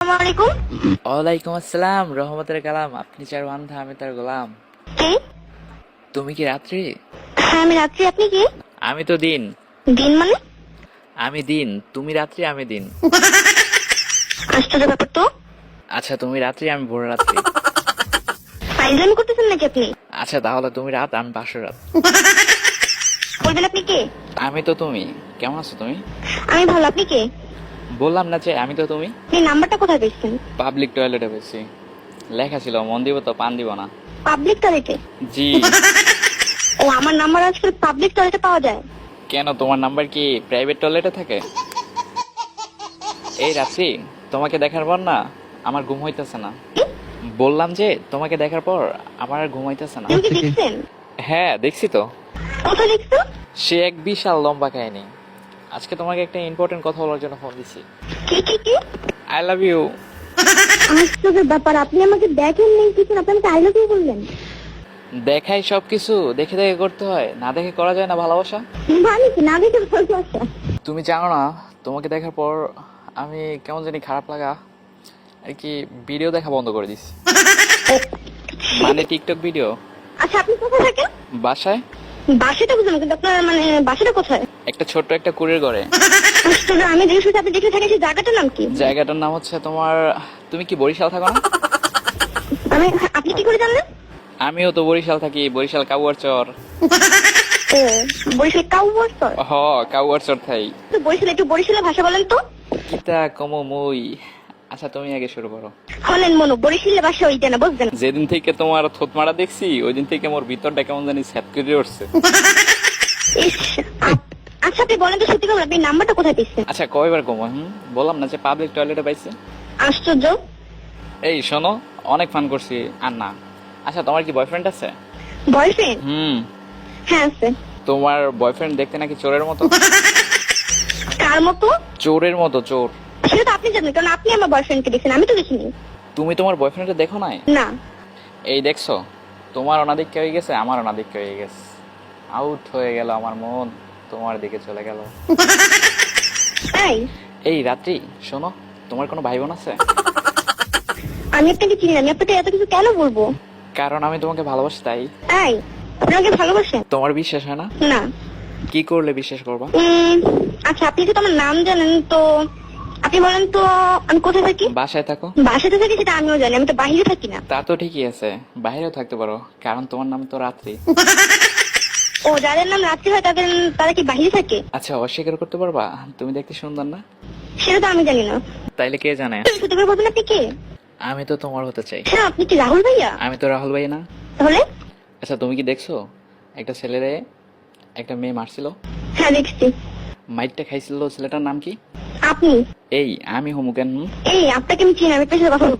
আসসালামাইকুম। ওয়ালাইকুম আসসালাম রহমতের কালাম। আপনি যার বান্ধা আমি তার গোলাম। কে? তুমি কি রাত্রি? হ্যাঁ আমি রাত্রি, আপনি কি? আমি তো দিন। দিন মানে? আমি দিন, তুমি রাত্রি, আমি দিন। আশ্চর্য ব্যাপার তো। আচ্ছা তুমি রাত্রি, আমি ভোর রাত্রি। ফাইজলামি করতেছেন নাকি আপনি? আচ্ছা তাহলে তুমি রাত, আমি বাসর রাত। বলবেন আপনি কে? আমি তো তুমি। কেমন আছো তুমি? আমি ভালো, আপনি কে? বললাম না যে আমি তো তুমি। আপনি নাম্বারটা কোথায় পেয়েছেন? পাবলিক টয়লেটে পেয়েছি, লেখা ছিল মন দিব তো পান দিব না। পাবলিক টয়লেটে? জি। ও, আমার নাম্বার আজকাল পাবলিক টয়লেটে পাওয়া যায়? কেন তোমার নাম্বার কি প্রাইভেট টয়লেটে থাকে? এই রাত্রি, তোমাকে দেখার পর না আমার ঘুম হইতেছে না। বললাম যে তোমাকে দেখার পর আমার আর ঘুম হইতেছে না। তুমি কি দেখছেন? হ্যাঁ দেখছি তো। কোথায় দেখছো? সে এক বিশাল লম্বা কাহিনী। আজকে তোমাকে একটা ইম্পর্টেন্ট কথা বলার জন্য ফোন দিছি। কি কি কি? I love you. আশ্চর্য ব্যাপার, আপনি আমাকে দেখেন নেই কিছু, আপনি আমাকে আই লাভ ইউ বললেন? দেখাই সবকিছু, দেখে দেখে করতে হয়, না দেখে করা যায় না ভালোবাসা। মানে কি না দেখে ভালোবাসা? তুমি জানো না, তোমাকে দেখার পর আমি কেমন জানি খারাপ লাগা আর কি ভিডিও দেখা বন্ধ করে দিছি। মানে টিকটক ভিডিও। আচ্ছা আপনি কোথায় থাকেন? বাসায়। বাসাটা বুঝলাম, কিন্তু আপনার মানে বাসাটা কোথায়? একটা ছোট্ট একটা কুড়ির ঘরে। আশ্চর্য, আমি যে শুনছি আপনি যেখানে থাকেন সেই জায়গাটার নাম কি? জায়গাটার নাম হচ্ছে তোমার, তুমি কি বরিশাল থাকো না? আমি, আপনি কি করে জানলেন? আমিও তো বরিশাল থাকি, বরিশাল কাউয়ার চর। ও, বরিশাল কাউয়ার চর? হ, কাউয়ার চর থাই। তো বরিশাল, একটু বরিশালের ভাষা বলেন তো। কিতা কমো মই। আচ্ছা তুমি আগে শুরু করো। হলেন মনো, বরিশালের ভাষা ওইটা না, বুঝলেন? যেদিন থেকে তোমার থুতমারা দেখছি ওই দিন থেকে মোর ভিতরটা কেমন জানি স্যাপ করে উঠছে। ইস, আচ্ছা আপনি বলেন তো সত্যি করে, আপনি নাম্বারটা কোথায় পেয়েছেন? আচ্ছা কয়বার কমো? বললাম না যে পাবলিক টয়লেটে পাইছে। আশ্চর্য। এই শোনো, অনেক ফান করছি আর না। আচ্ছা তোমার কি বয়ফ্রেন্ড আছে? বয়ফ্রেন্ড? হ্যাঁ আছে। তোমার বয়ফ্রেন্ড দেখতে নাকি চোরের মতো। কার মতো? চোরের মতো, চোর। সেটা তো আপনি জানেন, কারণ আপনি আমার বয়ফ্রেন্ডকে দেখছেন, আমি তো দেখিনি। তুমি তোমার বয়ফ্রেন্ডকে দেখো নাই? না। এই দেখছো, তোমার অনাদিক্য হয়ে গেছে, আমার অনাদিক্য হয়ে গেছে। আউট হয়ে গেল আমার মন, তোমার দিকে চলে গেল। তাই? এই রাত্রি শোনো, তোমার কোনো ভাই বোন আছে? আমি আপনাকে চিনি না, আমি আপনাকে এত কিছু কেন বলবো? কারণ আমি তোমাকে ভালোবাসি তাই। তাই? আপনি আমাকে ভালোবাসেন? তোমার বিশ্বাস হয় না? না। কি করলে বিশ্বাস করবা? আচ্ছা আপনি যেহেতু আমার নাম জানেন, তো আপনি বলেন তো আমি কোথায় থাকি? বাসায় থাকো। বাসাতে থাকি সেটা আমিও জানি, আমি তো বাইরে থাকি না। তা তো ঠিকই আছে, বাইরেও থাকতে পারো, কারণ তোমার নাম তো রাত্রি। ও, যাদের নাম রাত্রি হয় তারা কি বাইরে থাকে? আচ্ছা অস্বীকার করতে পারবা তুমি দেখতে সুন্দর না? সেটা তো আমি জানি না। তাইলে কে জানে? সত্যি করে বলবেন আপনি কে? আমি তো তোমার হতে চাই। হ্যাঁ, আপনি কি রাহুল ভাইয়া? আমি তো রাহুল ভাই না। তাহলে? আচ্ছা তুমি কি দেখছো একটা ছেলেরে একটা মেয়ে মারছিল? হ্যাঁ দেখছি। মাইরটা খাইছিল, ছেলেটার নাম কি? আপনি? এই আমি হমু কেন? এই আপনাকে আমি চিনি, আমি আপনার সাথে কথা বলবো।